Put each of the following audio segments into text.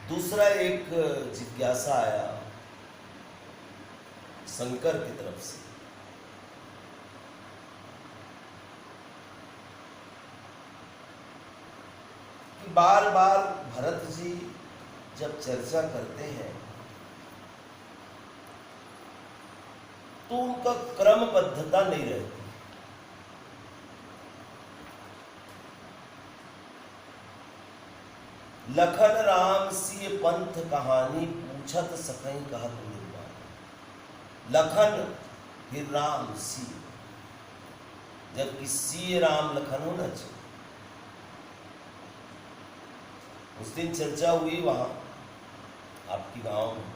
दूसरा एक जिज्ञासा आया शंकर की तरफ से कि बार बार भरत जी जब चर्चा करते हैं तो उनका क्रमबद्धता नहीं रहती। लखन राम सी पंथ कहानी पूछत सकई कहत निर्माण। लखन फिर राम सी, जबकि सी राम लखन होना चाहिए। उस दिन चर्चा हुई वहां आपकी गांव में,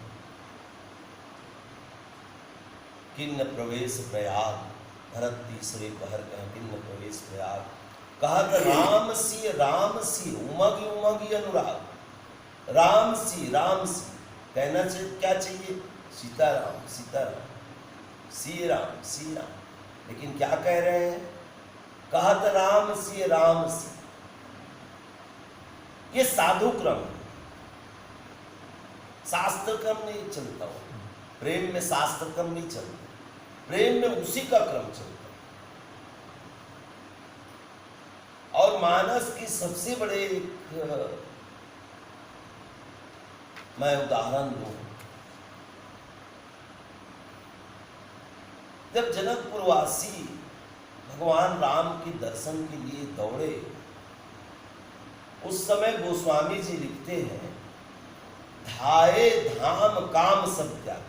किन्न प्रवेश प्रयाग, भरत तीसरे पहर कह किन्न प्रवेश प्रयाग। कहत राम सी उमगी उमगी अनुराग। राम सी कहना चाहिए क्या चाहिए? सीताराम सीताराम, सी राम। लेकिन क्या कह रहे हैं? कहत राम सी। ये साधु क्रम है, शास्त्र क्रम नहीं चलता हो। प्रेम में शास्त्र क्रम नहीं चलता, प्रेम में उसी का क्रम चलता। और मानस की सबसे बड़े एक मैं उदाहरण दूं। जब जनकपुरवासी भगवान राम के दर्शन के लिए दौड़े, उस समय गोस्वामी जी लिखते हैं, धाये धाम काम सब त्याग।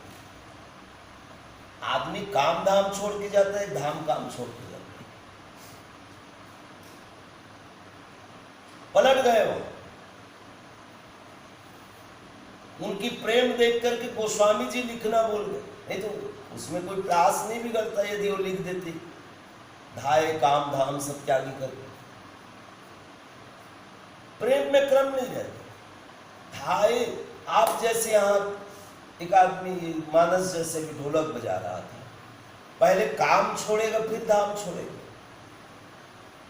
आदमी काम धाम छोड़ के जाता है, धाम काम छोड़ के जाता है। पलट गए वो। उनकी प्रेम देख करके गोस्वामी जी लिखना भूल गए, नहीं तो उसमें कोई प्रयास नहीं बिगड़ता यदि वो लिख देते, धाये काम धाम सब त्यागी करके। प्रेम में क्रम नहीं रहता। धाये, आप जैसे यहाँ एक आदमी मानस जैसे भी ढोलक बजा रहा था, पहले काम छोड़ेगा फिर धाम छोड़ेगा।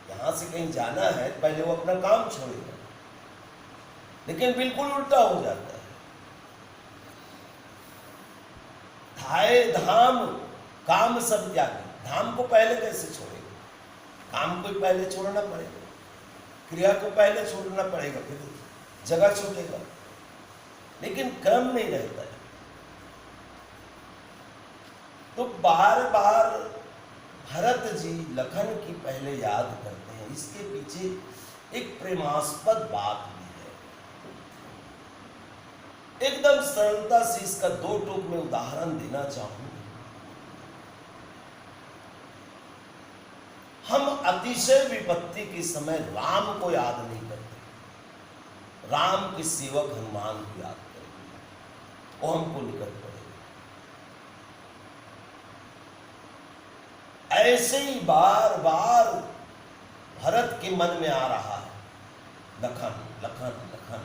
यहां से कहीं जाना है पहले वो अपना काम छोड़ेगा, लेकिन बिल्कुल उल्टा हो जाता है। धाये धाम काम सब त्यागी। धाम को पहले कैसे छोड़ेगा? काम को पहले छोड़ना पड़ेगा, क्रिया को पहले छोड़ना पड़ेगा, फिर जगह छूटेगा। लेकिन क्रम नहीं रहता है। तो बार बार भरत जी लखन की पहले याद करते हैं। इसके पीछे एक प्रेमास्पद बात भी है। एकदम सरलता से इसका दो टूक में उदाहरण देना चाहूं। हम अतिशय विपत्ति के समय राम को याद नहीं करते, राम के सेवक हनुमान को याद करेंगे, वो हमको निकट पड़ेगा। ऐसे ही बार बार भरत के मन में आ रहा है, लखन लखन लखन।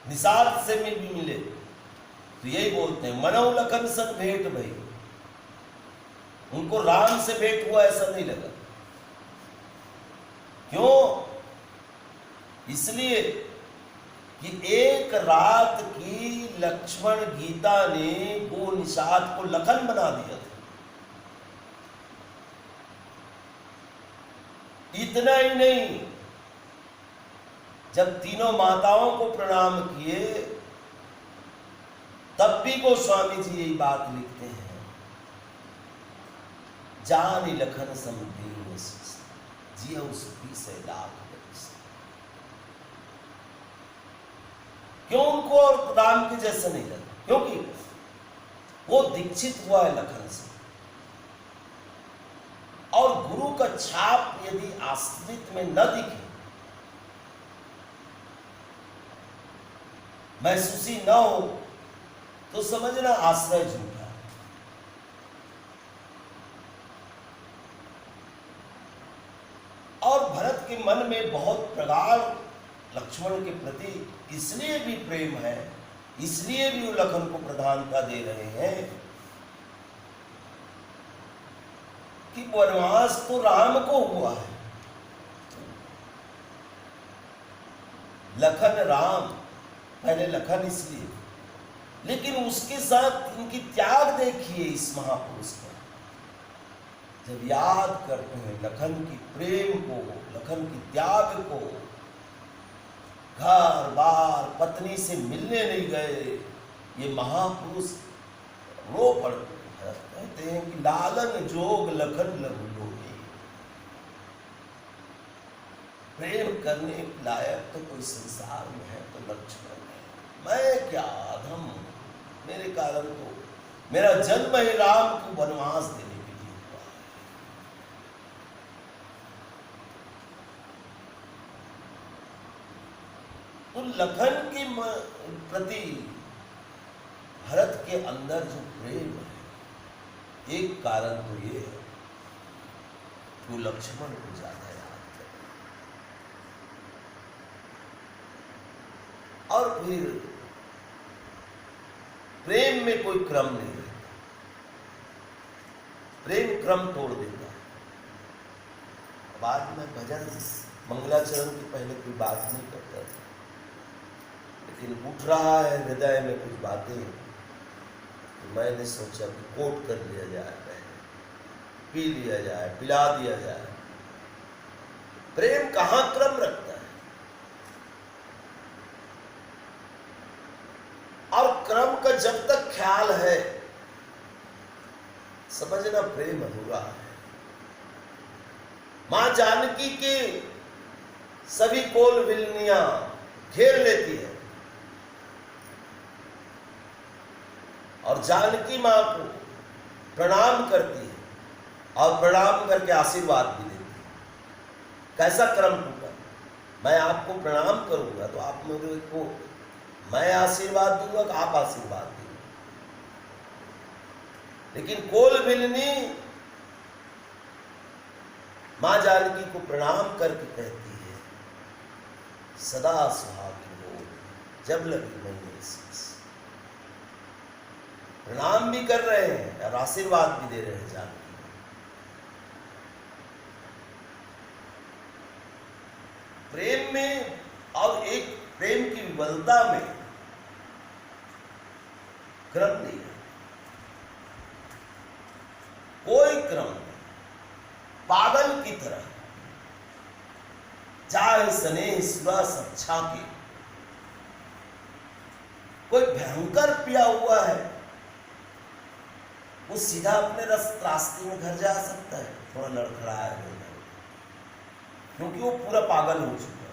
निषाद से भी मिले तो यही बोलते हैं, मनौ लखन सन भेंट भई। उनको राम से भेंट हुआ ऐसा नहीं लगा। क्यों? इसलिए कि एक रात की लक्ष्मण गीता ने वो निषाद को लखन बना दिया था। इतना ही नहीं, जब तीनों माताओं को प्रणाम किए तब भी गोस्वामी जी यही बात लिखते हैं, जानी लखन समदीन जिया उसकी से लाख। क्यों उनको और राम के जैसे नहीं लगा? क्योंकि वो दीक्षित हुआ है लखन से। और गुरु का छाप यदि आश्रित में न दिखे, महसूसी न हो, तो समझना आश्रय झूठा है। और भरत के मन में बहुत प्रगाढ़ लक्ष्मण के प्रति इसलिए भी प्रेम है, इसलिए भी वो लखन को प्रधानता दे रहे हैं कि वनवास तो राम को हुआ है, लखन राम, पहले लखन इसलिए, लेकिन उसके साथ इनकी त्याग देखिए इस महापुरुष का। जब याद करते हैं लखन की प्रेम को, लखन की त्याग को, घर बार पत्नी से मिलने नहीं गए, ये महापुरुष रो पड़ते हैं। कहते हैं कि लालन जोग लखन लघु लोगे, प्रेम करने के लायक तो कोई संसार में है तो लक्ष्मण है। मैं क्या अधम, मेरे कारण तो मेरा जन्म ही राम को वनवास देने के लिए हुआ है। तो लखन के प्रति भरत के अंदर जो प्रेम है, एक कारण तो ये है कि वो लक्ष्मण को ज्यादा याद करे। और फिर प्रेम में कोई क्रम नहीं रहता, प्रेम क्रम तोड़ देता है। बाद में भजन मंगलाचरण की पहले कोई बात नहीं करता था, लेकिन उठ रहा है हृदय में कुछ बातें, तो मैंने सोचा कि कोट कर लिया जाए, पहले पी लिया जाए, पिला दिया जाए। प्रेम कहाँ क्रम रखता है, और क्रम का जब तक ख्याल है समझना प्रेम अधूरा है। मां जानकी के सभी कोल विलनियां घेर लेती है और जानकी मां को प्रणाम करती है और प्रणाम करके आशीर्वाद भी देती है। कैसा क्रम टूटा, मैं आपको प्रणाम करूंगा तो आप मेरे को, मैं आशीर्वाद दूंगा कि आप आशीर्वाद देंगे। लेकिन कोल बिलनी मां जानकी को प्रणाम करके कहती है, सदा सुहागिन हो जब लगी मैंने शीश। प्रणाम भी कर रहे हैं और आशीर्वाद भी दे रहे हैं जानकी। प्रेम में और एक प्रेम की विवलता में क्रम नहीं है, कोई क्रम नहीं। पागल की तरह चाहे स्नेह सुरस अच्छा के, कोई भयंकर पिया हुआ है वो सीधा अपने रास्ते में घर जा सकता है, थोड़ा लड़खड़ाया है क्योंकि वो पूरा पागल हो चुका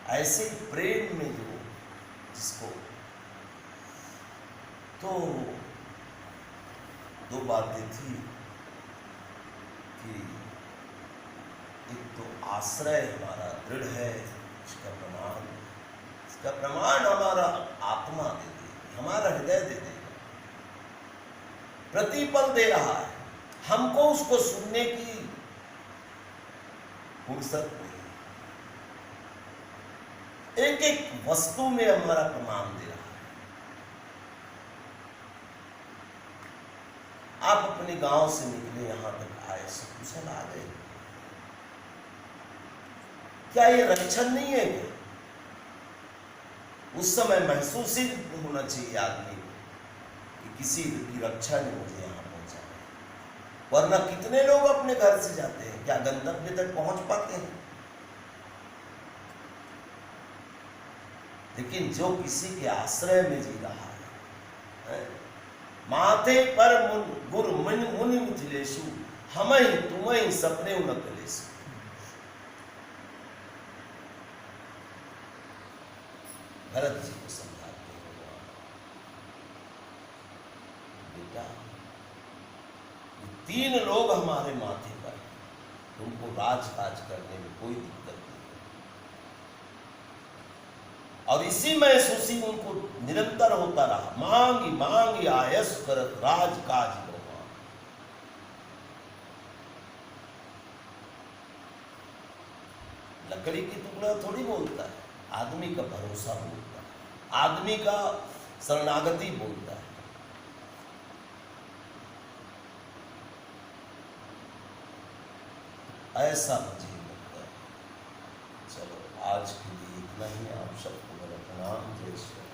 है। ऐसे प्रेम में जो जिसको, तो दो बातें थी कि एक तो आश्रय हमारा दृढ़ है, इसका प्रमाण हमारा आत्मा दे देगी, हमारा हृदय दे देगा, प्रतिपल दे रहा है, हमको उसको सुनने की फुर्सत नहीं। एक एक वस्तु में हमारा प्रमाण दे रहा है। आप अपने गांव से निकले यहां तक आए, सकुशल आ गए, क्या ये रक्षण नहीं है क्या? उस समय महसूस ही होना चाहिए आदमी को कि किसी की रक्षा ने मुझे यहां पहुंचा, वरना कितने लोग अपने घर से जाते हैं, क्या गंतव्य तक पहुंच पाते हैं? लेकिन जो किसी के आश्रय में जी रहा है, माथे पर गुरु मुनि मिथिलेशु, हम ही तुम ही सपने न कलेशु। भरत जी को समझाते हैं, बेटा ये तीन लोग हमारे माथे पर, तुमको राजकाज करने में कोई दिक्कत नहीं, और इसी महसूसी उनको निरंतर होता रहा। मांगी मांगी आयस करत राजकाज को। लकड़ी की टुकड़ा थोड़ी बोलता है, आदमी का भरोसा बोलता है, आदमी का शरणागति बोलता है। ऐसा मुझे लगता है चलो आज के लिए इतना ही। आप सबको मेरा प्रणाम। जय श्री राम।